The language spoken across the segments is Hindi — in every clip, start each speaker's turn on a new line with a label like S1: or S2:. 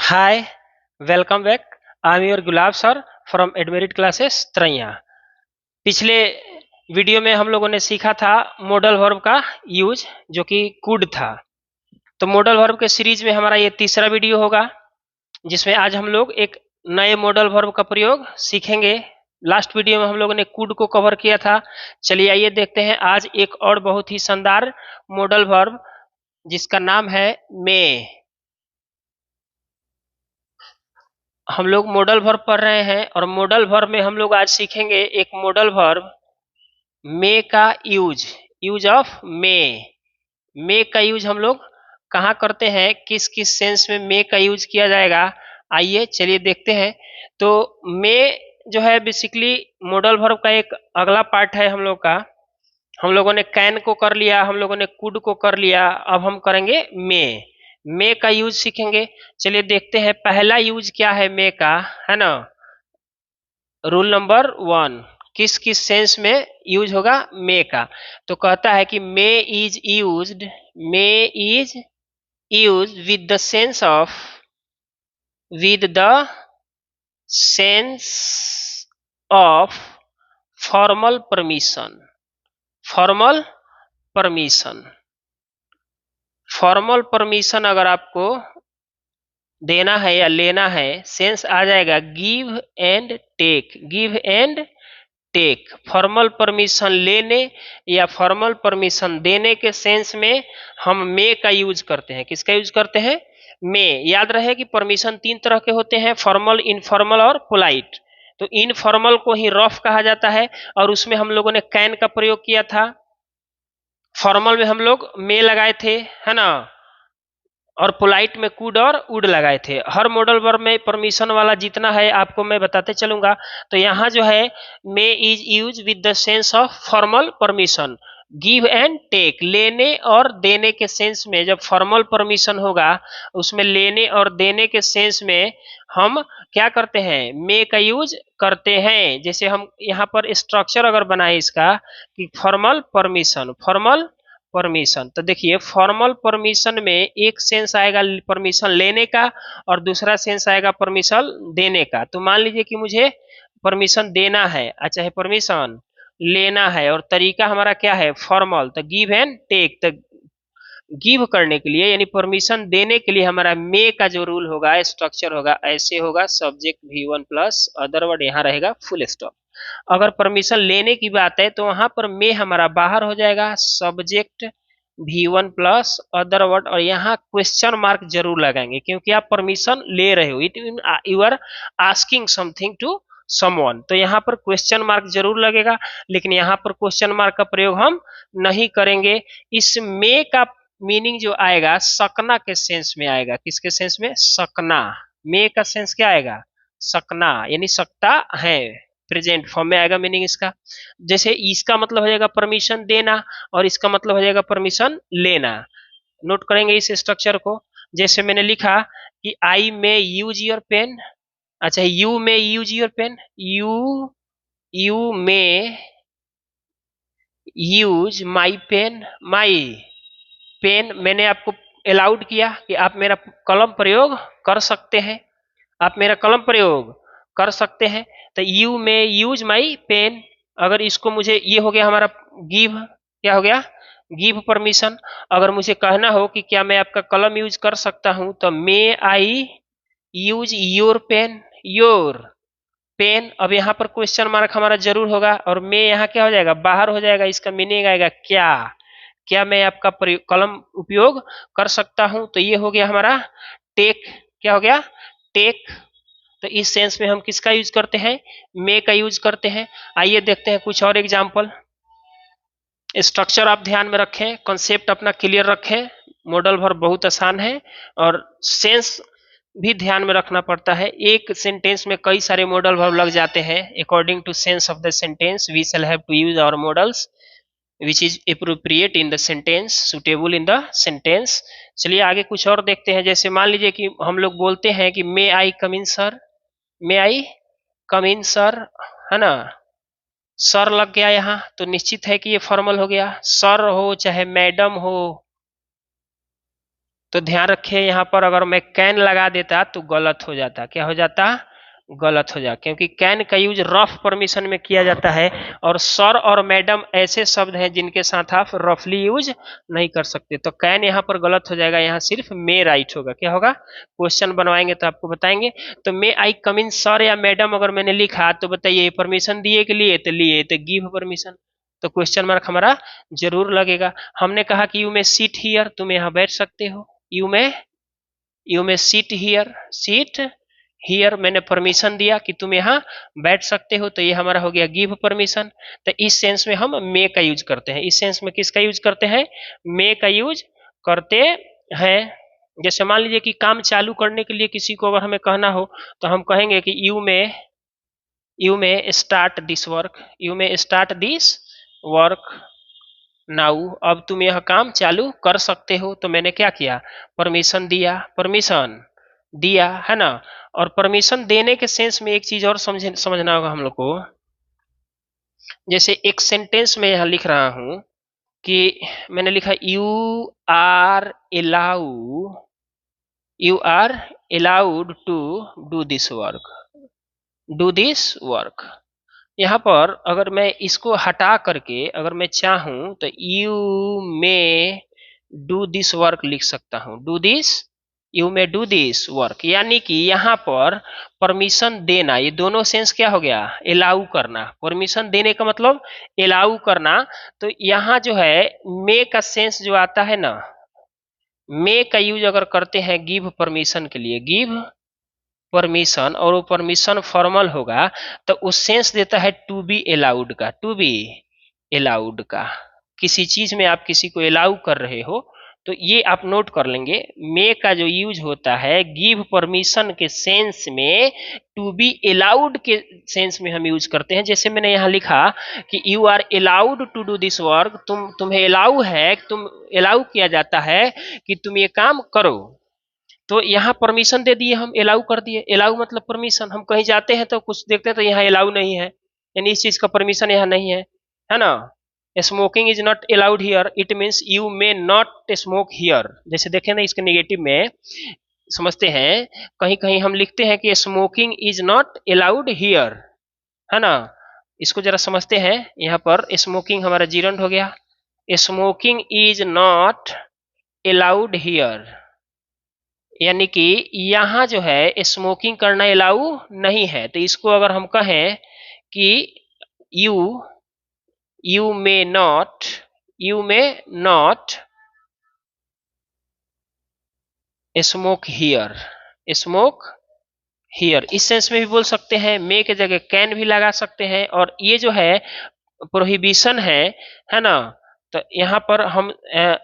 S1: Hi, welcome back. I'm your Gulab sir from Admerit classes Taraiya. पिछले वीडियो में हम लोगों ने सीखा था मॉडल वर्ब का यूज जो कि कुड था। तो मॉडल वर्ब के सीरीज में हमारा ये तीसरा वीडियो होगा जिसमें आज हम लोग एक नए मॉडल वर्ब का प्रयोग सीखेंगे। लास्ट वीडियो में हम लोगों ने कुड को कवर किया था। चलिए आइए देखते हैं आज एक और बहुत ही शानदार मॉडल वर्ब जिसका नाम है मे। हम लोग मॉडल वर्ब पढ़ रहे हैं और मॉडल वर्ब में हम लोग आज सीखेंगे एक मॉडल वर्ब मे का use. Use of may. May का यूज हम लोग कहाँ करते हैं, किस किस सेंस में मे का यूज किया जाएगा, आइए चलिए देखते हैं। तो मे जो है बेसिकली मॉडल वर्ब का एक अगला पार्ट है हम लोग का। हम लोगों ने कैन को कर लिया, हम लोगों ने कुड को कर लिया, अब हम करेंगे मे। मे का यूज सीखेंगे। चलिए देखते हैं पहला यूज क्या है मे का, है ना। रूल नंबर वन, किस किस सेंस में यूज होगा मे का। तो कहता है कि may is used, may is use with the sense of formal permission. Formal permission, formal permission अगर आपको देना है या लेना है, सेंस आ जाएगा give and take. Give and take, formal permission लेने या फॉर्मल परमिशन देने के सेंस में हम मे का यूज करते हैं। किसका यूज करते हैं? मे। याद रहे कि परमिशन तीन तरह के होते हैं, फॉर्मल, इनफॉर्मल और पोलाइट। तो इनफॉर्मल को ही रफ कहा जाता है और उसमें हम लोगों ने कैन का प्रयोग किया था। फॉर्मल में हम लोग मे लगाए थे, है ना, और पोलाइट में कुड और वुड लगाए थे। हर मॉडल वर्ब में परमिशन वाला जितना है आपको मैं बताते चलूंगा। तो यहाँ जो है may is use with the sense of formal permission. Give and take, लेने और देने के सेंस में जब फॉर्मल परमिशन होगा उसमें लेने और देने के सेंस में हम क्या करते हैं, मे का यूज करते हैं। जैसे हम यहाँ पर स्ट्रक्चर अगर बनाए इसका कि फॉर्मल परमिशन, फॉर्मल परमिशन, तो देखिए फॉर्मल परमिशन में एक सेंस आएगा परमिशन लेने का और दूसरा सेंस आएगा परमिशन देने का। तो मान लीजिए कि मुझे परमिशन देना है, अच्छा है, परमिशन लेना है और तरीका हमारा क्या है, फॉर्मल, तो गिव एंड टेक। तो गिव करने के लिए यानी परमिशन देने के लिए हमारा मे का जो रूल होगा, स्ट्रक्चर होगा, ऐसे होगा, subject V1 plus other word यहाँ रहेगा फुल स्टॉप। अगर परमिशन लेने की बात है तो वहां पर मे हमारा बाहर हो जाएगा, subject V1 plus other word, और यहाँ क्वेश्चन मार्क जरूर लगाएंगे क्योंकि आप परमिशन ले रहे हो, it mean you are asking something to someone. तो यहाँ पर क्वेश्चन मार्क जरूर लगेगा, लेकिन यहाँ पर क्वेश्चन मार्क का प्रयोग हम नहीं करेंगे। इस मे का मीनिंग जो आएगा सकना के सेंस में आएगा। किसके सेंस में? सकना। मे का सेंस क्या आएगा? सकना, यानी सकता है, प्रेजेंट फॉर्म में आएगा मीनिंग इसका। जैसे इसका मतलब हो जाएगा परमिशन देना और इसका मतलब हो जाएगा परमिशन लेना। नोट करेंगे इस स्ट्रक्चर को। जैसे मैंने लिखा कि I may use your pen, अच्छा you may use your pen, you may use my pen, my pen, मैंने आपको अलाउड किया कि आप मेरा कलम प्रयोग कर सकते हैं, आप मेरा कलम प्रयोग कर सकते हैं। तो you may use my pen, अगर इसको मुझे, ये हो गया हमारा गिव, क्या हो गया? Give permission. अगर मुझे कहना हो कि क्या मैं आपका कलम यूज कर सकता हूं तो may I use your pen, your pen. अब यहाँ पर क्वेश्चन मार्क हमारा जरूर होगा और मे यहाँ क्या हो जाएगा, बाहर हो जाएगा। इसका मीनिंग आएगा क्या, क्या मैं आपका कलम उपयोग कर सकता हूं। तो ये हो गया हमारा टेक, क्या हो गया? टेक। तो इस सेंस में हम किसका यूज करते हैं? मे का यूज करते हैं। आइए देखते हैं कुछ और एग्जाम्पल। स्ट्रक्चर आप ध्यान में रखें, कॉन्सेप्ट अपना क्लियर रखें। मॉडल वर्ब बहुत आसान है और सेंस भी ध्यान में रखना पड़ता है। एक सेंटेंस में कई सारे मॉडल वर्ब लग जाते हैं। According to sense of the sentence we shall have to use our modals which is appropriate in the sentence, suitable in the sentence। चलिए आगे कुछ और देखते हैं। जैसे मान लीजिए कि हम लोग बोलते हैं कि मे I come in sir, may I come in sir, है ना। सर लग गया यहाँ तो निश्चित है कि ये फॉर्मल हो गया। सर हो चाहे मैडम हो, तो ध्यान रखिए यहाँ पर अगर मैं कैन लगा देता तो गलत हो जाता। क्या हो जाता? गलत हो जा, क्योंकि कैन का यूज रफ परमिशन में किया जाता है और सर और मैडम ऐसे शब्द हैं जिनके साथ आप रफली यूज नहीं कर सकते। तो कैन यहाँ पर गलत हो जाएगा, यहाँ सिर्फ मे राइट होगा। क्या होगा? क्वेश्चन बनवाएंगे तो आपको बताएंगे। तो may I come in sir या मैडम अगर मैंने लिखा तो बताइए परमिशन दिए कि लिए? तो लिए, तो गिव परमिशन। तो क्वेश्चन मार्क हमारा जरूर लगेगा। हमने कहा कि यू में सीट हियर, तुम यहाँ बैठ सकते हो। यू में सीट हियर, सीट हियर मैंने परमिशन दिया कि तुम यहाँ बैठ सकते हो, तो ये हमारा हो गया गिव परमिशन। तो इस सेंस में हम मे का यूज करते हैं। इस सेंस में किसका यूज करते हैं? मे का यूज करते हैं। जैसे मान लीजिए कि काम चालू करने के लिए किसी को अगर हमें कहना हो तो हम कहेंगे कि यू में स्टार्ट दिस वर्क, यू में स्टार्ट दिस वर्क नाउ। अब तुम यह काम चालू कर सकते हो। तो मैंने क्या किया? परमिशन दिया, परमिशन दिया, है ना। और परमिशन देने के सेंस में एक चीज और समझना होगा हम लोग को। जैसे एक सेंटेंस में यहां लिख रहा हूं कि मैंने लिखा you are allowed to do this work, do this work. यहाँ पर अगर मैं इसको हटा करके अगर मैं चाहूं तो you may do this work लिख सकता हूं। Do this, you may do this work, यानी कि यहाँ पर परमिशन देना, ये दोनों सेंस क्या हो गया? एलाउ करना। परमिशन देने का मतलब एलाउ करना। तो यहाँ जो है मे का सेंस जो आता है ना, मे का यूज अगर करते हैं गिव परमिशन के लिए, गिव परमिशन, और वो परमिशन फॉर्मल होगा तो उस सेंस देता है टू बी अलाउड का, टू बी अलाउड का। किसी चीज में आप किसी को अलाउ कर रहे हो तो ये आप नोट कर लेंगे। मे का जो यूज होता है गिव परमिशन के सेंस में, टू बी अलाउड के सेंस में हम यूज करते हैं। जैसे मैंने यहाँ लिखा कि you are allowed to do this work, तुम्हें अलाउ है, तुम अलाउ किया जाता है कि तुम ये काम करो। तो यहाँ परमिशन दे दिए, हम अलाउ कर दिए। अलाउ मतलब परमिशन। हम कहीं जाते हैं तो कुछ देखते हैं तो यहाँ अलाउ नहीं है, यानी इस चीज का परमिशन यहाँ नहीं है ना। Smoking is not allowed here, it means you may not smoke here. जैसे देखें ना, इसके नेगेटिव में समझते हैं, कहीं कहीं हम लिखते हैं कि smoking is not allowed here, है ना। इसको जरा समझते हैं। यहाँ पर स्मोकिंग हमारा जीरंड हो गया, smoking is not allowed here, यानी कि यहाँ जो है स्मोकिंग करना अलाउ नहीं है। तो इसको अगर हम कहें कि you you may not, you may not smoke here, smoke here, इस सेंस में भी बोल सकते हैं। मे के जगह कैन भी लगा सकते हैं। और ये जो है प्रोहिबिशन है ना। तो यहाँ पर हम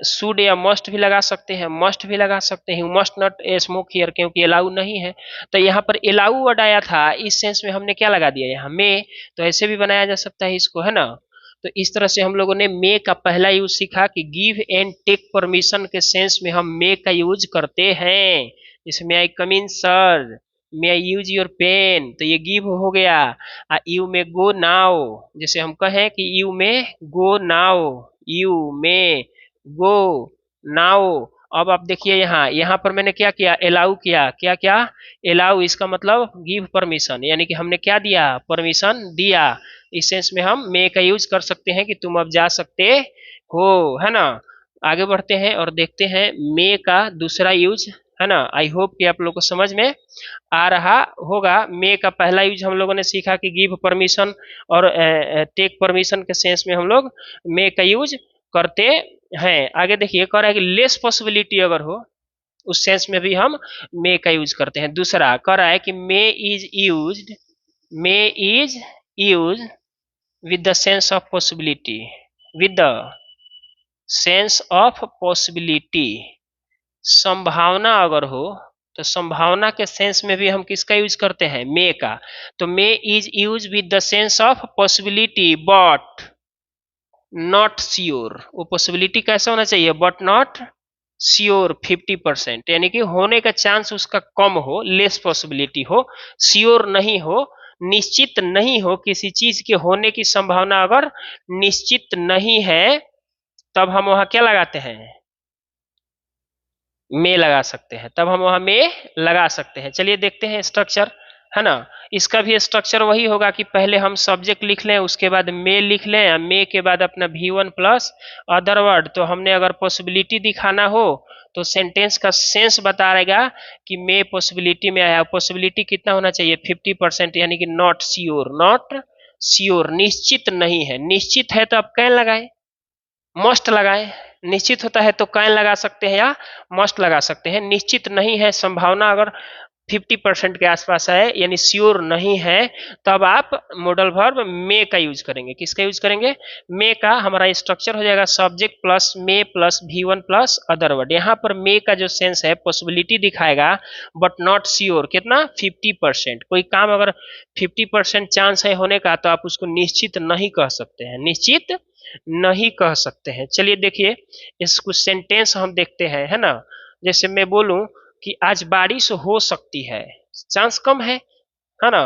S1: शुड या मस्ट भी लगा सकते हैं, मस्ट भी लगा सकते हैं। मस्ट नॉट स्मोक हियर, क्योंकि अलाउ नहीं है। तो यहाँ पर अलाउ वर्ड आया था, इस सेंस में हमने क्या लगा दिया यहाँ? मे। तो ऐसे भी बनाया जा सकता है इसको, है ना। तो इस तरह से हम लोगों ने मे का पहला यूज सीखा कि गिव एंड टेक परमिशन के सेंस में हम मे का यूज करते हैं। जैसे may I come in sir, may I use your pen, तो ये गिव हो गया। यू मे गो नाउ, जैसे हम कहें कि you may go now, you may go now. अब आप देखिए यहाँ, यहाँ पर मैंने क्या किया? अलाउ किया। क्या क्या? अलाउ, इसका मतलब गिव परमिशन, यानी कि हमने क्या दिया? परमिशन दिया। इस सेंस में हम मे का यूज कर सकते हैं कि तुम अब जा सकते हो, है ना। आगे बढ़ते हैं और देखते हैं मे का दूसरा यूज, है ना। आई होप कि आप लोग को समझ में आ रहा होगा। मे का पहला यूज हम लोगों ने सीखा कि गिव परमिशन और टेक परमिशन के सेंस में हम लोग मे का यूज करते हैं। आगे देखिए, कह रहा है कि लेस पॉसिबिलिटी अगर हो उस सेंस में भी हम मे का यूज करते हैं। दूसरा कह रहा है कि may is use with the sense of possibility, with the sense of possibility, संभावना अगर हो तो संभावना के सेंस में भी हम किसका यूज करते हैं? मे का। तो may is use with the sense of possibility but not sure. वो पॉसिबिलिटी कैसा होना चाहिए? बट नॉट श्योर 50%, यानी कि होने का चांस उसका कम हो, लेस पॉसिबिलिटी हो, श्योर नहीं हो, निश्चित नहीं हो। किसी चीज के होने की संभावना अगर निश्चित नहीं है तब हम वहां क्या लगाते हैं? में लगा सकते हैं, तब हम वहां में लगा सकते हैं। चलिए देखते हैं स्ट्रक्चर, है ना। इसका भी स्ट्रक्चर वही होगा कि पहले हम सब्जेक्ट लिख लें, उसके बाद मे लिख लें, मे के बाद अपना V1 प्लस अदर वर्ड। तो हमने अगर पॉसिबिलिटी दिखाना हो तो सेंटेंस का सेंस बता रहेगा कि मे पॉसिबिलिटी में आया। पॉसिबिलिटी कितना होना चाहिए? 50%, यानी कि नॉट श्योर, नॉट श्योर, निश्चित नहीं है। निश्चित है तो आप कैन लगाएं, मस्ट लगाएं। निश्चित होता है तो कैन लगा सकते हैं या मस्ट लगा सकते हैं। निश्चित नहीं है, संभावना अगर 50% के आसपास है, यानी श्योर नहीं है, तब आप मॉडल वर्ब मे का यूज करेंगे। किसका यूज करेंगे? मे का। हमारा स्ट्रक्चर हो जाएगा subject plus may plus V1 plus other word. यहाँ पर मे का जो सेंस है पॉसिबिलिटी दिखाएगा, बट नॉट श्योर। कितना? 50%। कोई काम अगर 50% चांस है होने का, तो आप उसको निश्चित नहीं कह सकते हैं, निश्चित नहीं कह सकते हैं। चलिए देखिए, इस कुछ सेंटेंस हम देखते हैं, है ना। जैसे मैं बोलूं कि आज बारिश हो सकती है, चांस कम है ना।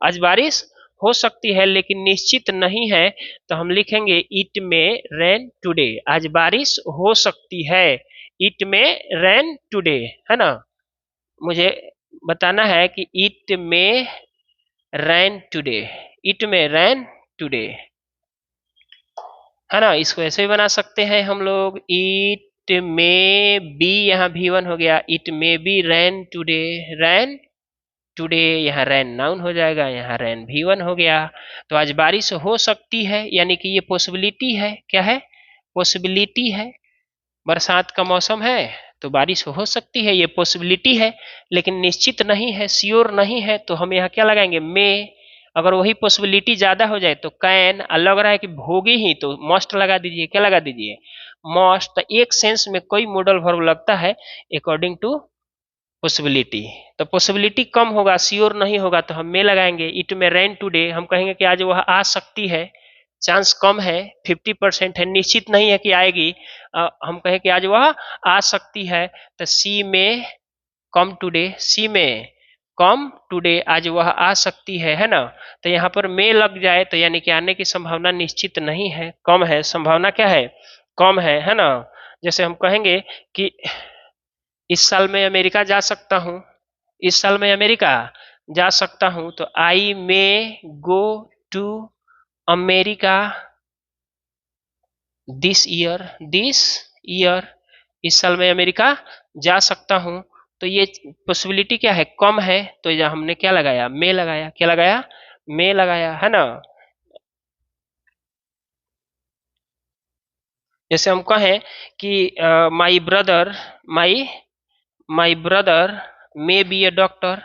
S1: आज बारिश हो सकती है लेकिन निश्चित नहीं है, तो हम लिखेंगे इट में रेन टुडे। आज बारिश हो सकती है, इट में रेन टुडे, है ना। मुझे बताना है कि इट में रेन टुडे, इट में रेन टुडे, है ना। इसको ऐसे भी बना सकते हैं हम लोग, इट मे बी, यहाँ V1 हो गया, it may be rain today, rain today, यहाँ रेन नाउन हो जाएगा, यहाँ रेन V1 हो गया। तो आज बारिश हो सकती है, यानी कि ये पॉसिबिलिटी है। क्या है? पॉसिबिलिटी है। बरसात का मौसम है तो बारिश हो सकती है, ये पॉसिबिलिटी है, लेकिन निश्चित नहीं है, श्योर नहीं है। तो हम यहाँ क्या लगाएंगे? मे। अगर वही पॉसिबिलिटी ज्यादा हो जाए तो कैन, लग रहा है कि होगी ही तो मस्ट लगा दीजिए। क्या लगा दीजिए? मस्ट। तो एक सेंस में कोई मॉडल वर्ब लगता है अकॉर्डिंग टू पॉसिबिलिटी। तो पॉसिबिलिटी कम होगा, श्योर नहीं होगा, तो हम मे लगाएंगे। इट में रेन टुडे, हम कहेंगे कि आज वह आ सकती है, चांस कम है, 50% है, निश्चित नहीं है कि आएगी। हम कहें कि आज वह आ सकती है, तो सी में कम टुडे, सी में कम टुडे, आज वह आ सकती है ना। तो यहाँ पर मे लग जाए तो यानी कि आने की संभावना निश्चित नहीं है, कम है। संभावना क्या है? कम है ना। जैसे हम कहेंगे कि इस साल मैं अमेरिका जा सकता हूँ, इस साल मैं अमेरिका जा सकता हूँ, तो I may go to America this year, this year, इस साल मैं अमेरिका जा सकता हूं। तो ये पॉसिबिलिटी क्या है? कम है। तो यहाँ हमने क्या लगाया? मे लगाया। क्या लगाया? मे लगाया, है ना। जैसे हम कहें कि my brother, my my brother may be a doctor,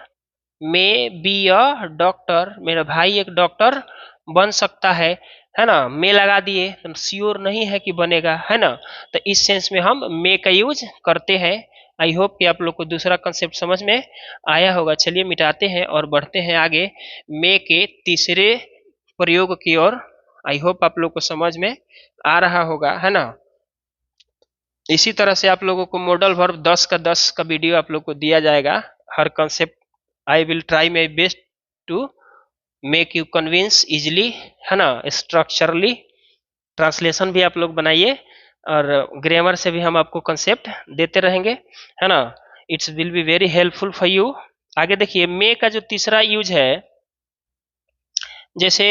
S1: may be a doctor, मेरा भाई एक डॉक्टर बन सकता है ना। मे लगा दिए, तो श्योर नहीं है कि बनेगा, है ना। तो इस सेंस में हम मे का यूज करते हैं। आई होप कि आप लोग को दूसरा कंसेप्ट समझ में आया होगा। चलिए मिटाते हैं और बढ़ते हैं आगे मे के तीसरे प्रयोग की ओर। आई होप आप लोग को समझ में आ रहा होगा, है ना। इसी तरह से आप लोगों को मॉडल वर्ब 10 का 10 का वीडियो आप लोग को दिया जाएगा, हर concept. I will try my best to make you convince easily, है ना। स्ट्रक्चरली ट्रांसलेशन भी आप लोग बनाइए, और ग्रामर से भी हम आपको कंसेप्ट देते रहेंगे, है ना। It's will be very helpful for you. आगे देखिए, मे का जो तीसरा यूज है, जैसे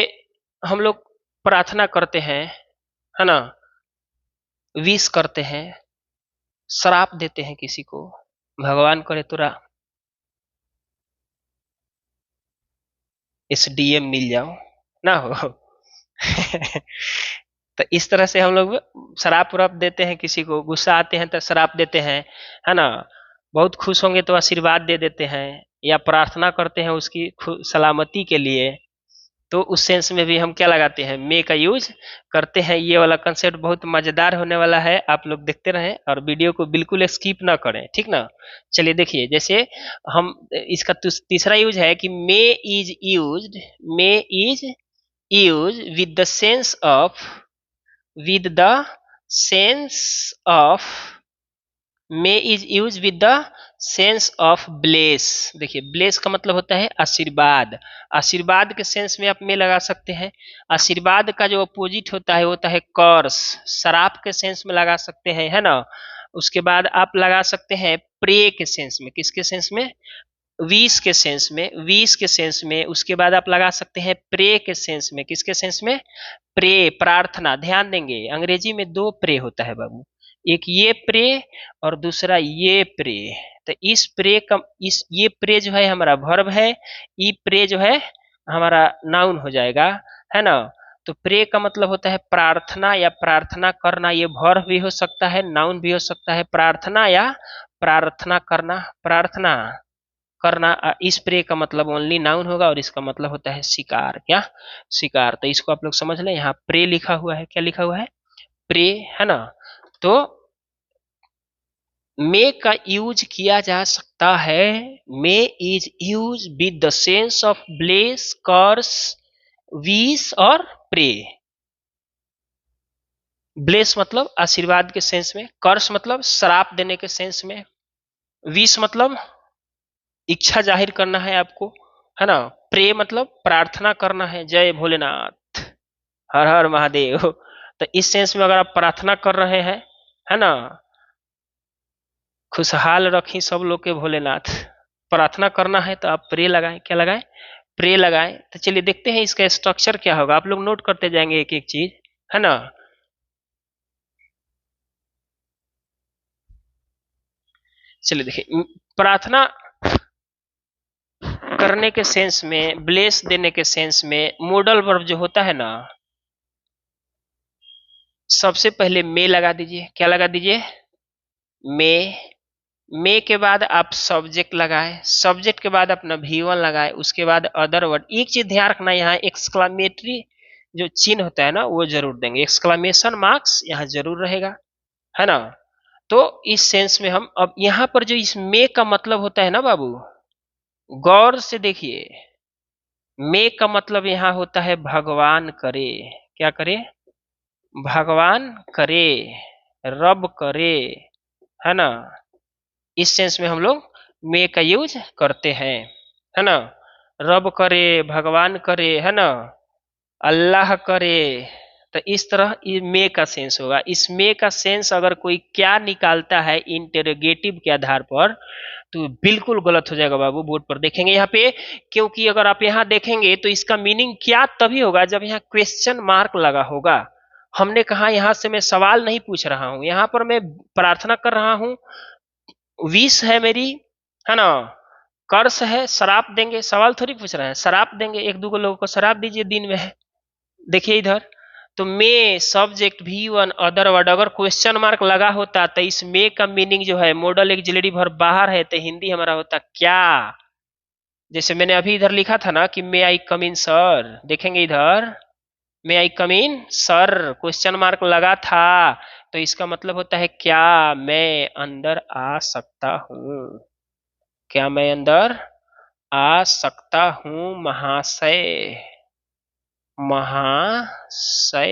S1: हम लोग प्रार्थना करते हैं, है ना, विश करते हैं, श्राप देते हैं किसी को, भगवान करे तोरा SDM मिल जाओ ना हो। तो इस तरह से हम लोग शराब उराप देते हैं किसी को, गुस्सा आते हैं तो शराब देते हैं, है ना। बहुत खुश होंगे तो आशीर्वाद दे देते हैं, या प्रार्थना करते हैं उसकी सलामती के लिए। तो उस सेंस में भी हम क्या लगाते हैं? मे का यूज करते हैं। ये वाला कंसेप्ट बहुत मजेदार होने वाला है, आप लोग देखते रहें और वीडियो को बिल्कुल स्किप ना करें, ठीक ना। चलिए देखिए, जैसे हम इसका तीसरा यूज है कि may is used, may is use with the sense of, with the sense of, may is use with the sense of bless. देखिए, ब्लेस का मतलब होता है आशीर्वाद। आशीर्वाद के सेंस में आप मे लगा सकते हैं। आशीर्वाद का जो अपोजिट होता है वो होता है कर्स। शराप के सेंस में लगा सकते हैं, है ना। उसके बाद आप लगा सकते हैं प्रे के सेंस में, किसके सेंस में, विश के सेंस में, विश के सेंस में। उसके बाद आप लगा सकते हैं प्रे के सेंस में, किसके सेंस में, प्रे प्रार्थना। ध्यान देंगे अंग्रेजी में दो प्रे होता है बाबू, एक ये प्रे और दूसरा ये प्रे। तो इस प्रे का, इस ये प्रे जो है हमारा वर्ब है, ई प्रे जो है हमारा नाउन हो जाएगा, है ना। तो प्रे का मतलब होता है प्रार्थना या प्रार्थना करना, ये वर्ब भी हो सकता है, नाउन भी हो सकता है। प्रार्थना या प्रार्थना करना, प्रार्थना करना। इस प्रे का मतलब ओनली नाउन होगा और इसका मतलब होता है शिकार, क्या, शिकार। तो इसको आप लोग समझ लें, यहाँ प्रे लिखा हुआ है, क्या लिखा हुआ है, प्रे, है ना। तो मे का यूज किया जा सकता है, may is use with the sense of bless, curse, wish और प्रे। ब्लेस मतलब आशीर्वाद के सेंस में, कर्स मतलब श्राप देने के सेंस में, विश मतलब इच्छा जाहिर करना है आपको, है ना। प्रे मतलब प्रार्थना करना है, जय भोलेनाथ, हर हर महादेव। तो इस सेंस में अगर आप प्रार्थना कर रहे हैं, है ना, खुशहाल रखी सब लोग के भोलेनाथ, प्रार्थना करना है तो आप प्रे लगाएं, क्या लगाएं, प्रे लगाएं। तो चलिए देखते हैं इसका स्ट्रक्चर क्या होगा, आप लोग नोट करते जाएंगे एक एक चीज, है ना। चलिए देखिए, प्रार्थना करने के सेंस में, ब्लेस देने के सेंस में मोडल वर्ब जो होता है ना, सबसे पहले मे लगा दीजिए, क्या लगा दीजिए, मे। मे के बाद आप सब्जेक्ट लगाए, सब्जेक्ट के बाद अपना V1 लगाए, उसके बाद अदर वर्ड। एक चीज ध्यान रखना, यहाँ एक्सक्लामेटरी जो चिन्ह होता है ना वो जरूर देंगे, एक्सक्लामेशन मार्क्स यहाँ जरूर रहेगा, है ना। तो इस सेंस में हम अब यहाँ पर जो इस मे का मतलब होता है ना बाबू, गौर से देखिए, मे का मतलब यहाँ होता है भगवान करे, क्या करे, भगवान करे, रब करे, है ना। इस सेंस में हम लोग मे का यूज करते हैं, है ना। रब करे, भगवान करे, है ना, अल्लाह करे। तो इस तरह ये मे का सेंस होगा। इस मे का सेंस अगर कोई क्या निकालता है इंटेरोगेटिव के आधार पर, तो बिल्कुल गलत हो जाएगा बाबू, बोर्ड पर देखेंगे यहाँ पे। क्योंकि अगर आप यहाँ देखेंगे तो इसका मीनिंग क्या तभी होगा जब यहाँ क्वेश्चन मार्क लगा होगा। हमने कहा यहाँ से मैं सवाल नहीं पूछ रहा हूं, यहाँ पर मैं प्रार्थना कर रहा हूं, विश है मेरी, है ना, कर्ज है, शराब देंगे, सवाल थोड़ी पूछ रहे हैं, शराब देंगे, एक दो लोगों को शराब दीजिए दिन में है। देखिए इधर, तो मे सब्जेक्ट V1 अदर वर्ड, अगर क्वेश्चन मार्क लगा होता तो इस मे का मीनिंग जो है मॉडल एक्सिलरी वर्ब बाहर है तो हिंदी हमारा होता क्या। जैसे मैंने अभी इधर लिखा था ना कि मे आई कम इन सर, देखेंगे इधर, मे I come in sir, question mark लगा था, तो इसका मतलब होता है क्या मैं अंदर आ सकता हूं, क्या मैं अंदर आ सकता हूं महाशय, महाशय।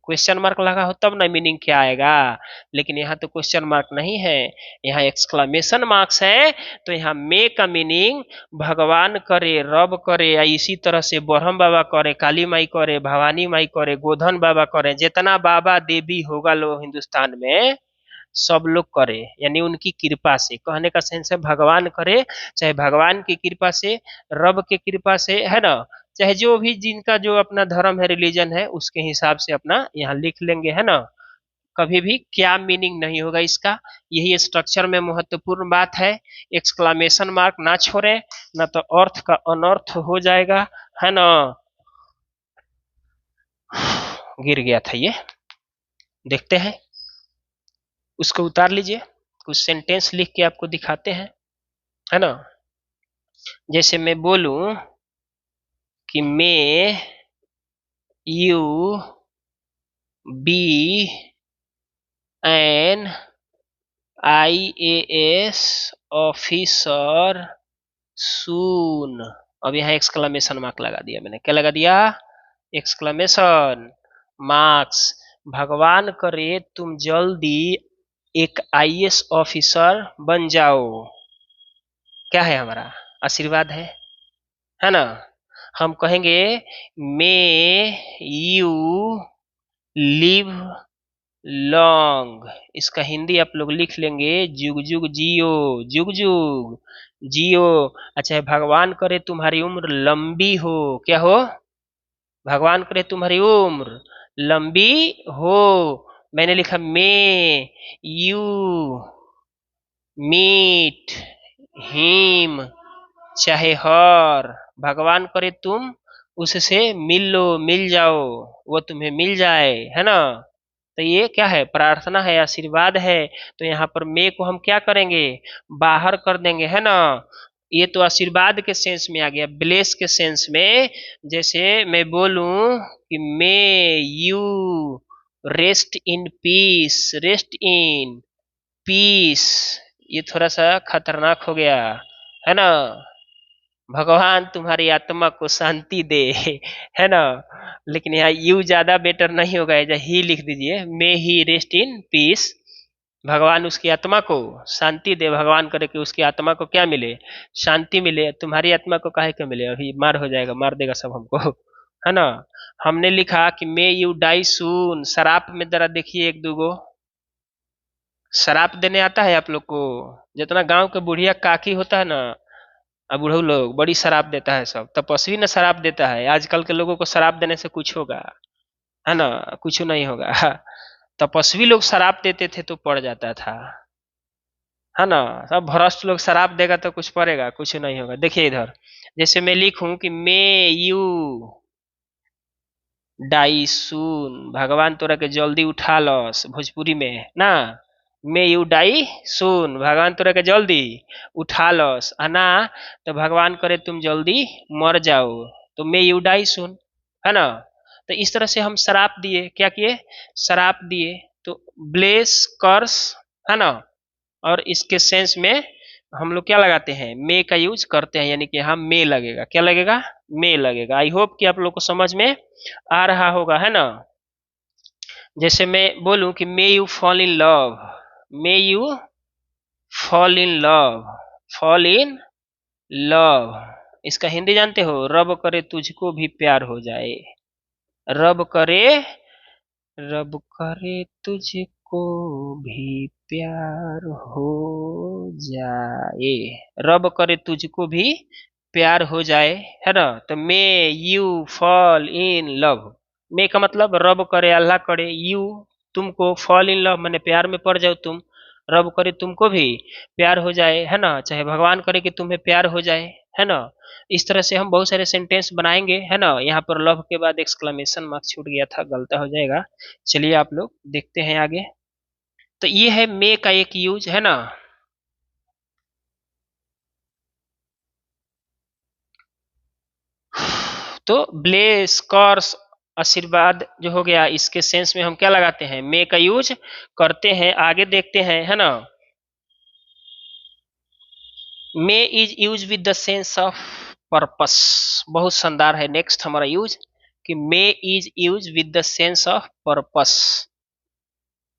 S1: क्वेश्चन मार्क लगा हो तब ना मीनिंग क्या आएगा, लेकिन यहाँ तो क्वेश्चन मार्क नहीं है, यहाँ एक्सक्लेमेशन मार्क्स है। तो यहाँ मे का मीनिंग भगवान करे, रब करे, या इसी तरह से ब्रह्म बाबा करे, काली माई करे, भवानी माई करे, गोधन बाबा करे, जितना बाबा देवी होगा लो हिंदुस्तान में सब लोग करे, यानी उनकी कृपा से। कहने का सेंस है भगवान करे, चाहे भगवान की कृपा से, रब की कृपा से, है ना, चाहे जो भी जिनका जो अपना धर्म है, रिलीजन है, उसके हिसाब से अपना यहाँ लिख लेंगे, है ना। कभी भी क्या मीनिंग नहीं होगा इसका, यही स्ट्रक्चर में महत्वपूर्ण बात है। एक्सक्लामेशन मार्क ना छोड़े, ना तो अर्थ का अनर्थ हो जाएगा, है ना। गिर गया था ये, देखते हैं, उसको उतार लीजिए, कुछ सेंटेंस लिख के आपको दिखाते हैं, है ना। जैसे मैं बोलूं कि may you be an IAS officer soon. अब यहाँ एक्सक्लेमेशन मार्क लगा दिया मैंने, क्या लगा दिया, एक्सक्लेमेशन मार्क्स। भगवान करे तुम जल्दी एक IAS ऑफिसर बन जाओ, क्या है हमारा आशीर्वाद है ना। हम कहेंगे मे यू लिव लॉन्ग। इसका हिंदी आप लोग लिख लेंगे जुग जुग जियो, जुग जुग जियो। अच्छा, भगवान करे तुम्हारी उम्र लंबी हो, क्या हो? भगवान करे तुम्हारी उम्र लंबी हो। मैंने लिखा मे यू मीट हिम, चाहे हर। भगवान करे तुम उससे मिल लो, मिल जाओ, वो तुम्हें मिल जाए, है ना? तो ये क्या है? प्रार्थना है, आशीर्वाद है। तो यहाँ पर मे को हम क्या करेंगे? बाहर कर देंगे, है ना? ये तो आशीर्वाद के सेंस में आ गया। ब्लेस के सेंस में, जैसे मैं बोलूं कि may you rest in peace, rest in peace, ये थोड़ा सा खतरनाक हो गया, है ना? भगवान तुम्हारी आत्मा को शांति दे, है ना? लेकिन यहाँ यू ज्यादा बेटर नहीं होगा, या ही लिख दीजिए, मे ही रेस्ट इन पीस। भगवान उसकी आत्मा को शांति दे। भगवान करे कि उसकी आत्मा को क्या मिले? शांति मिले। तुम्हारी आत्मा को काहे के मिले? अभी मार हो जाएगा, मार देगा सब हमको, है ना? हमने लिखा कि मे यू डाई सून। शराप में जरा देखिए एक दूगो शराप देने आता है आप लोग को? जितना गांव के बुढ़िया काकी होता है ना, अब बूढ़ऊ लोग बड़ी शराब देता है। सब तपस्वी न शराब देता है। आजकल के लोगों को शराब देने से कुछ होगा? है ना? कुछ नहीं होगा। तपस्वी लोग शराब देते थे तो पड़ जाता था, है ना? सब भ्रष्ट लोग शराब देगा तो कुछ पड़ेगा? कुछ नहीं होगा। देखिए इधर, जैसे मैं लिखूं कि मे यू डाई सून, भगवान तोरा के जल्दी उठा लस, भोजपुरी में ना। मे यू डाई सून, भगवान तोरा के जल्दी उठा लस, ना तो भगवान करे तुम जल्दी मर जाओ, तो मे यू डाई सून, है ना? तो इस तरह से हम शराप दिए, क्या किए? शराप दिए। तो ब्लेस, कर्स, है ना? और इसके सेंस में हम लोग क्या लगाते हैं? मे का यूज करते हैं, यानी कि यहाँ मे लगेगा। क्या लगेगा? मे लगेगा। आई होप कि आप लोग को समझ में आ रहा होगा, है ना? जैसे मैं बोलूं कि may you fall in love, may you fall in love, fall in love. इसका हिंदी जानते हो? रब करे तुझको भी प्यार हो जाए। रब करे, रब करे तुझको भी प्यार हो जाए। रब करे तुझको भी प्यार हो जाए, है ना? तो may you fall in love. May का मतलब रब करे, अल्लाह करे, यू तुमको, फॉल इन लव मैंने प्यार में पड़ जाओ तुम। रब करे तुमको भी प्यार हो जाए, है ना? चाहे भगवान करे कि तुम्हें प्यार हो जाए, है ना? इस तरह से हम बहुत सारे सेंटेंस बनाएंगे, है ना? यहाँ पर लव के बाद एक्सक्लेमेशन मार्क छूट गया था, गलता हो जाएगा। चलिए आप लोग देखते हैं आगे। तो ये है मे का एक यूज, है ना? तो ब्लेस, कर्स, आशीर्वाद जो हो गया, इसके सेंस में हम क्या लगाते हैं? मे का यूज करते हैं। आगे देखते हैं, है ना? May is use with the sense of purpose. बहुत शानदार है। नेक्स्ट हमारा यूज कि may is use with the sense of purpose.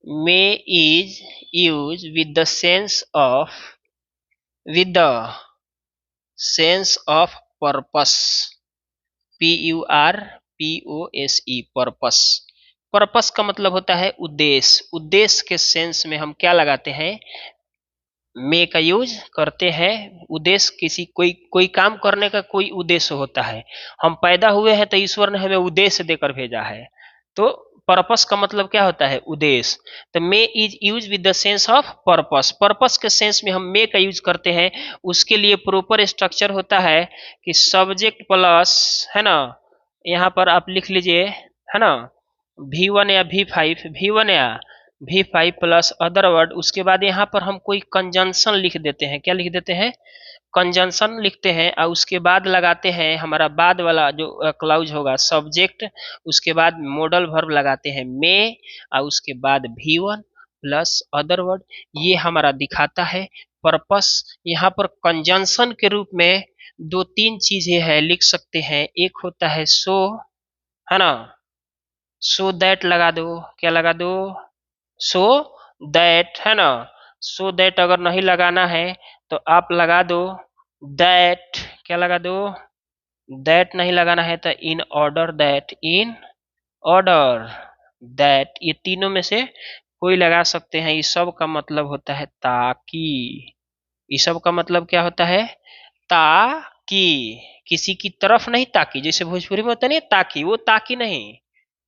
S1: May is use with the sense of, with the sense of purpose. PURPOSE, purpose. Purpose का मतलब होता है उद्देश्य। उद्देश्य के सेंस में हम क्या लगाते हैं? मे का यूज करते हैं। उद्देश्य, किसी कोई कोई काम करने का कोई उद्देश्य होता है। हम पैदा हुए हैं तो ईश्वर ने हमें उद्देश्य देकर भेजा है। तो पर्पस का मतलब क्या होता है? उद्देश्य। तो may is use with the sense of purpose. Purpose के सेंस में हम मे का यूज करते हैं। उसके लिए प्रॉपर स्ट्रक्चर होता है कि सब्जेक्ट प्लस, है ना? यहाँ पर आप लिख लीजिए, है ना? V1 या V5, V1 या V5 प्लस अदर वर्ड। उसके बाद यहाँ पर हम कोई कंजंक्शन लिख देते हैं। क्या लिख देते हैं? कंजंक्शन लिखते हैं। और उसके बाद लगाते हैं हमारा बाद वाला जो क्लाउज होगा, सब्जेक्ट। उसके बाद मॉडल वर्ब लगाते हैं मे, और उसके बाद V1 प्लस अदर वर्ड। ये हमारा दिखाता है पर्पस। यहाँ पर कंजंक्शन के रूप में दो तीन चीजें हैं, लिख सकते हैं। एक होता है सो, है ना? सो दैट लगा दो। क्या लगा दो? सो दैट, है ना? सो दैट अगर नहीं लगाना है तो आप लगा दो दैट। क्या लगा दो? दैट नहीं लगाना है तो in order, that in order. That, ये तीनों में से कोई लगा सकते हैं। इस सब का मतलब होता है ताकि। इस सब का मतलब क्या होता है? ताकि, किसी की तरफ नहीं, ताकि जैसे भोजपुरी में होता नहीं ताकि, वो ताकि नहीं,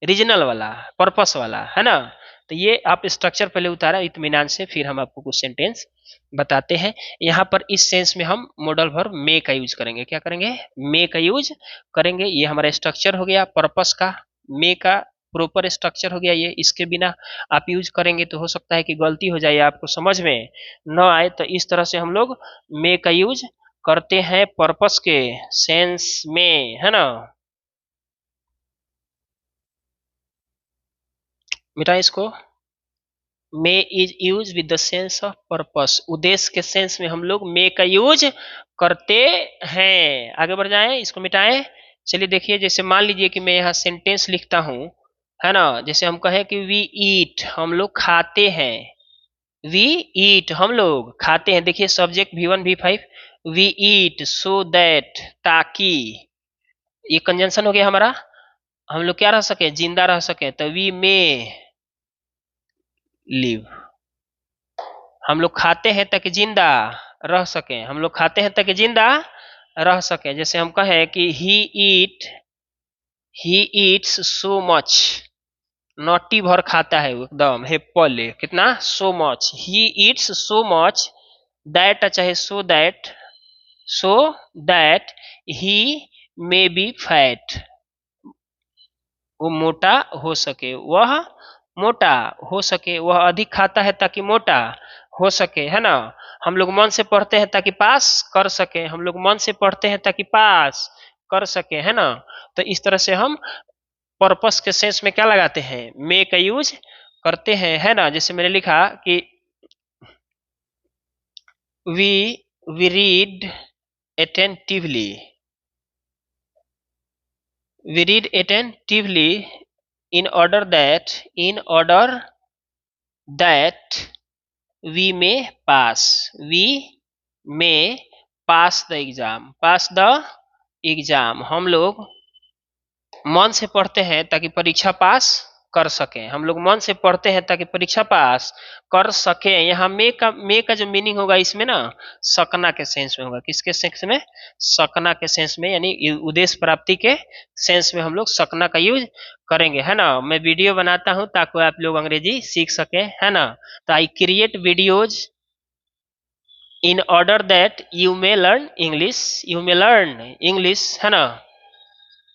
S1: रीजनल वाला, पर्पस वाला, है ना। तो ये आप स्ट्रक्चर पहले उतारा इत्मीनान से, फिर हम आपको कुछ सेंटेंस बताते हैं। यहाँ पर इस सेंस में हम मॉडल वर्ब मे का यूज करेंगे। क्या करेंगे? मे का यूज करेंगे। ये हमारा स्ट्रक्चर हो गया पर्पस का, मे का प्रॉपर स्ट्रक्चर हो गया ये। इसके बिना आप यूज करेंगे तो हो सकता है कि गलती हो जाए, आपको समझ में न आए। तो इस तरह से हम लोग मे का यूज करते हैं पर्पस के सेंस में, है ना। मिटा इसको। May is use with the sense of purpose, उद्देश्य के सेंस में हम लोग मे का यूज करते हैं। आगे बढ़ जाएं, इसको मिटाएं। चलिए देखिए, जैसे मान लीजिए कि मैं यहाँ सेंटेंस लिखता हूं, है ना। जैसे हम कहें कि वी ईट, हम लोग खाते हैं। वी ईट, हम लोग खाते हैं। देखिए subject V1 V5, we eat so that, ताकि, ये कंजंक्शन हो गया हमारा। हम लोग क्या रह सके? जिंदा रह सके। तो वी मे लिव, हम लोग खाते हैं ताकि जिंदा रह सके। हम लोग खाते हैं ताकि जिंदा रह सके। जैसे हम कहें कि he eats so much, naughty भर खाता है वो एकदम हेप्पले, कितना? So much. He eats so much that, चाहे so that he may be fat, वो मोटा हो सके, वह मोटा हो सके। वह अधिक खाता है ताकि मोटा हो सके, है ना। हम लोग मन से पढ़ते हैं ताकि पास कर सके। हम लोग मन से पढ़ते हैं ताकि पास कर सके, है ना। तो इस तरह से हम पर्पस के सेंस में क्या लगाते हैं? मे का यूज करते हैं, है ना। जैसे मैंने लिखा कि we we read attentively, we read attentively in order that we may pass the exam, हम लोग मन से पढ़ते हैं ताकि परीक्षा पास कर सकें। हम लोग मन से पढ़ते हैं ताकि परीक्षा पास कर सकें। यहाँ मे का जो मीनिंग होगा इसमें ना, सकना के सेंस में होगा। किसके सेंस में? सकना के सेंस में, यानी उद्देश्य प्राप्ति के सेंस में हम लोग सकना का यूज करेंगे, है ना। मैं वीडियो बनाता हूँ ताकि आप लोग अंग्रेजी सीख सके, है ना। तो I create videos in order that you may learn English, है ना।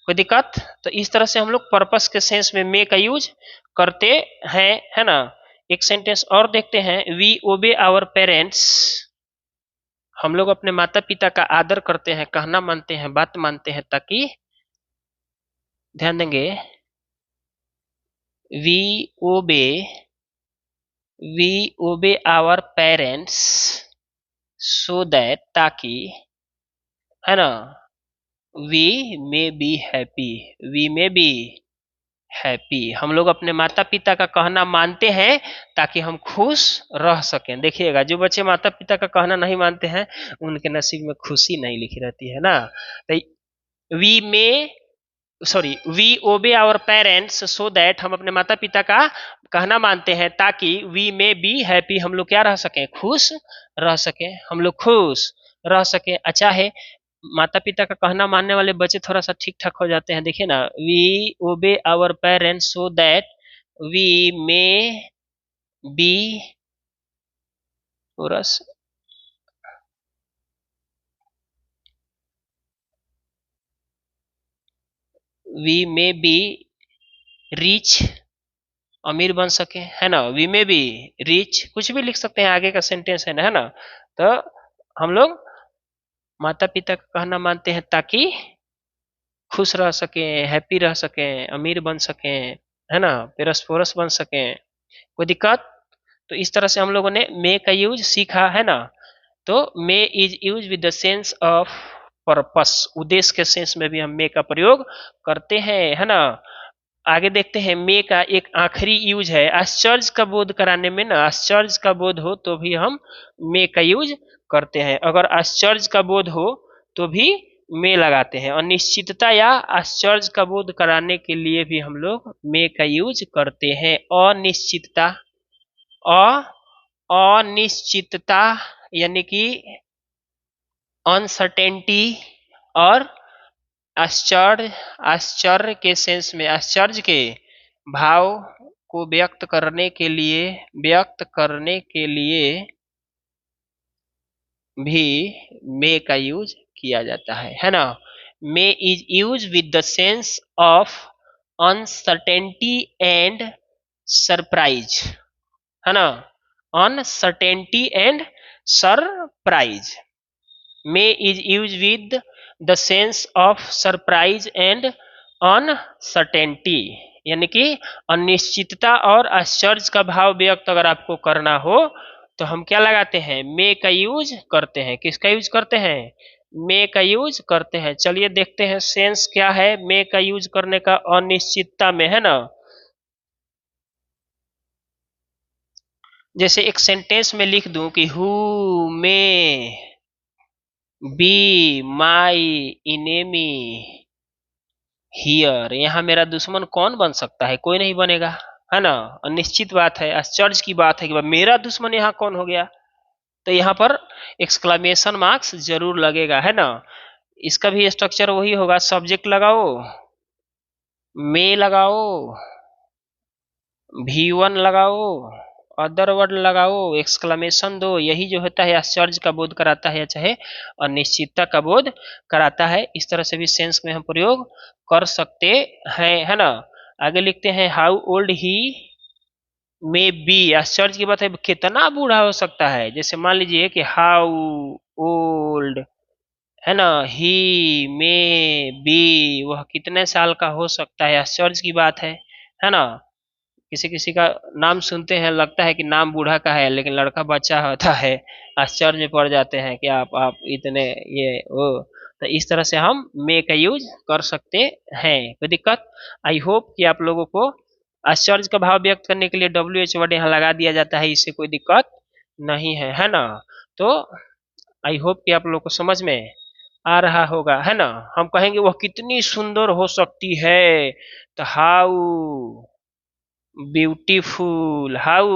S1: कोई दिक्कत? तो इस तरह से हम लोग पर्पस के सेंस में मे का यूज करते हैं, है ना। एक सेंटेंस और देखते हैं। वी ओबे आवर पेरेंट्स, हम लोग अपने माता पिता का आदर करते हैं, कहना मानते हैं, बात मानते हैं, ताकि, ध्यान देंगे, वी ओबे we obey our parents so that, ताकि, है ना, we may be happy, we may be happy, हम लोग अपने माता पिता का कहना मानते हैं ताकि हम खुश रह सकें। देखिएगा, जो बच्चे माता पिता का कहना नहीं मानते हैं उनके नसीब में खुशी नहीं लिखी रहती है ना। तो we may sorry we obey our parents so that, हम अपने माता पिता का कहना मानते हैं ताकि वी मे बी हैप्पी, हम लोग क्या रह सकें? खुश रह सकें, हम लोग खुश रह सकें। अच्छा है, माता पिता का कहना मानने वाले बच्चे थोड़ा सा ठीक ठाक हो जाते हैं। देखिए ना, we obey our parents so that we may be, we may be rich, अमीर बन सके, है ना। वी में भी रिच, कुछ भी लिख सकते हैं, आगे का सेंटेंस है ना। तो हम लोग माता पिता का कहना मानते हैं ताकि खुश रह सके, हैप्पी रह सके, अमीर बन सके, है ना, पेरस्पोरस बन सके। कोई दिक्कत? तो इस तरह से हम लोगों ने मे का यूज सीखा, है ना। तो may is use with the sense of purpose, उद्देश्य के सेंस में भी हम मे का प्रयोग करते हैं, है ना। आगे देखते हैं, मे का एक आखिरी यूज है आश्चर्य का बोध कराने में ना। आश्चर्य का बोध हो तो भी हम मे का यूज करते हैं। अगर आश्चर्य का बोध हो तो भी में लगाते हैं। अनिश्चितता या आश्चर्य का बोध कराने के लिए भी हम लोग में का यूज करते हैं। अनिश्चितता, अनिश्चितता यानी कि अनसर्टेनिटी, और आश्चर्य, आश्चर्य के सेंस में आश्चर्य के भाव को व्यक्त करने के लिए भी मे का यूज किया जाता है ना। May is use with the sense of uncertainty and surprise, है ना, uncertainty and surprise. May is use with the sense of surprise and uncertainty, यानी कि अनिश्चितता और आश्चर्य का भाव व्यक्त अगर आपको करना हो तो हम क्या लगाते हैं, मे का यूज करते हैं। किसका यूज करते हैं, मे का यूज करते हैं। चलिए देखते हैं सेंस क्या है मे का यूज करने का अनिश्चितता में, है ना। जैसे एक सेंटेंस में लिख दूं कि who may be my enemy here, यहाँ मेरा दुश्मन कौन बन सकता है, कोई नहीं बनेगा, है ना। अनिश्चित बात है, आश्चर्य की बात है कि मेरा दुश्मन यहाँ कौन हो गया, तो यहाँ पर एक्सक्लेमेशन मार्क्स जरूर लगेगा, है ना। इसका भी स्ट्रक्चर वही होगा, सब्जेक्ट लगाओ, मे लगाओ, V1 लगाओ, अदर वर्ड लगाओ, एक्सक्लेमेशन दो। यही जो होता है आश्चर्य का बोध कराता है, चाहे अनिश्चितता का बोध कराता है। इस तरह से भी सेंस में हम प्रयोग कर सकते हैं, है ना। आगे लिखते हैं how old he may B, आश्चर्य की बात है कितना बूढ़ा हो सकता है। जैसे मान लीजिए कि हाउ ओल्ड, है ना, ही मे बी, वह कितने साल का हो सकता है, आश्चर्य की बात है ना। किसी किसी का नाम सुनते हैं लगता है कि नाम बूढ़ा का है, लेकिन लड़का बच्चा होता है, आश्चर्य में पड़ जाते हैं कि आप इतने ये वो। तो इस तरह से हम मे का यूज कर सकते हैं, कोई दिक्कत। आई होप कि आप लोगों को आश्चर्य का भाव व्यक्त करने के लिए WH वर्ड यहाँ लगा दिया जाता है, इससे कोई दिक्कत नहीं है ना। तो आई होप कि आप लोग को समझ में आ रहा होगा, है ना। हम कहेंगे वह कितनी सुंदर हो सकती है, तो हाउ ब्यूटीफुल, हाउ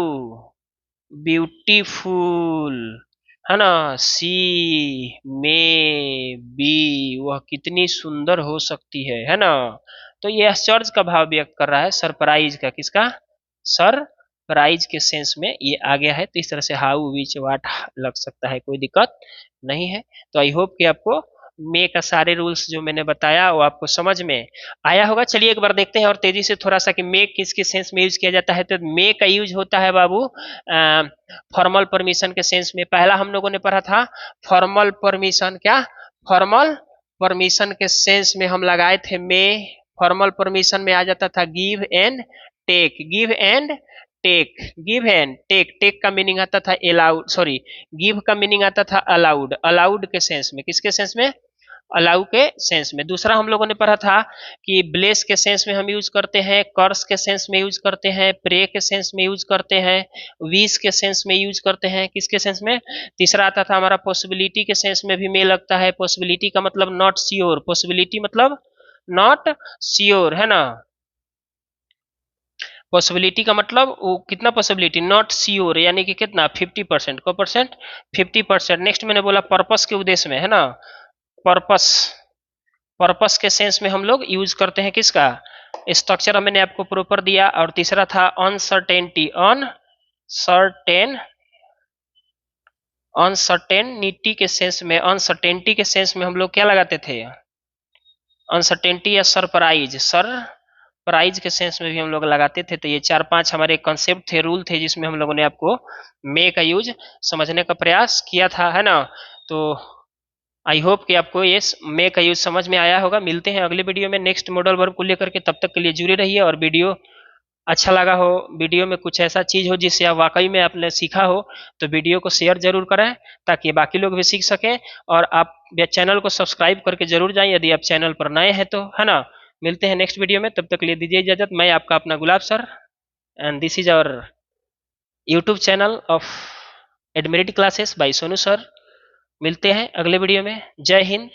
S1: ब्यूटीफुल, है ना, सी मे बी, वह कितनी सुंदर हो सकती है ना। तो ये आश्चर्य का भाव व्यक्त कर रहा है, सरप्राइज का, किसका, सरप्राइज के सेंस में ये आ गया है। तो इस तरह से हाउ विच वाट लग सकता है, कोई दिक्कत नहीं है। तो आई होप कि आपको मे का सारे रूल्स जो मैंने बताया वो आपको समझ में आया होगा। चलिए एक बार देखते हैं और तेजी से थोड़ा सा कि मे किस किस सेंस में यूज किया जाता है। तो मे का यूज होता है बाबू फॉर्मल परमिशन के सेंस में। पहला हम लोगों ने पढ़ा था फॉर्मल परमिशन, क्या, फॉर्मल परमिशन के सेंस में हम लगाए थे मे। फॉर्मल परमिशन में आ जाता था give and take, give and take, give and take. Take का मीनिंग आता था अलाउड, सॉरी, गिव का मीनिंग आता था अलाउड, अलाउड के सेंस में, किसके सेंस में, अलाउ के सेंस में। दूसरा हम लोगों ने पढ़ा था कि ब्लेस के सेंस में हम यूज करते हैं, कर्स के सेंस में यूज करते हैं, प्रे के सेंस में यूज करते हैं, विश के सेंस में यूज करते हैं, किसके सेंस में। तीसरा आता था हमारा पॉसिबिलिटी के सेंस में भी मे लगता है। पॉसिबिलिटी का मतलब नॉट श्योर, पॉसिबिलिटी मतलब नॉट श्योर, है ना। पॉसिबिलिटी का मतलब वो कितना पॉसिबिलिटी, नॉट श्योर, यानी कि कितना 50%, को परसेंट 50%। नेक्स्ट मैंने बोला पर्पस के उद्देश्य में, है ना, पर्पस, पर्पस के सेंस में हम लोग यूज करते हैं किसका, स्ट्रक्चर मैंने आपको प्रॉपर दिया। और तीसरा था अनसर्टेनिटी, अनसर्टेन, अनसर्टेनिटी के सेंस में, अनसर्टेनिटी के सेंस में हम लोग क्या लगाते थे, अनसर्टेनिटी या सरप्राइज, सरप्राइज के सेंस में भी हम लोग लगाते थे। तो ये 4-5 हमारे कॉन्सेप्ट थे, रूल थे, जिसमें हम लोगों ने आपको मे का यूज समझने का प्रयास किया था, है ना। तो आई होप कि आपको ये मे का यूज समझ में आया होगा। मिलते हैं अगले वीडियो में नेक्स्ट मॉडल वर्ब को लेकर के, तब तक के लिए जुड़े रहिए। और वीडियो अच्छा लगा हो, वीडियो में कुछ ऐसा चीज हो जिससे आप वाकई में आपने सीखा हो, तो वीडियो को शेयर जरूर करें ताकि बाकी लोग भी सीख सकें। और आप चैनल को सब्सक्राइब करके जरूर जाएं यदि आप चैनल पर नए हैं तो, है ना। मिलते हैं नेक्स्ट वीडियो में, तब तक के लिए दीजिए इजाजत। मैं आपका अपना Gulab sir, and this is our YouTube channel of Admerit classes by Sonu sir. मिलते हैं अगले वीडियो में। जय हिंद,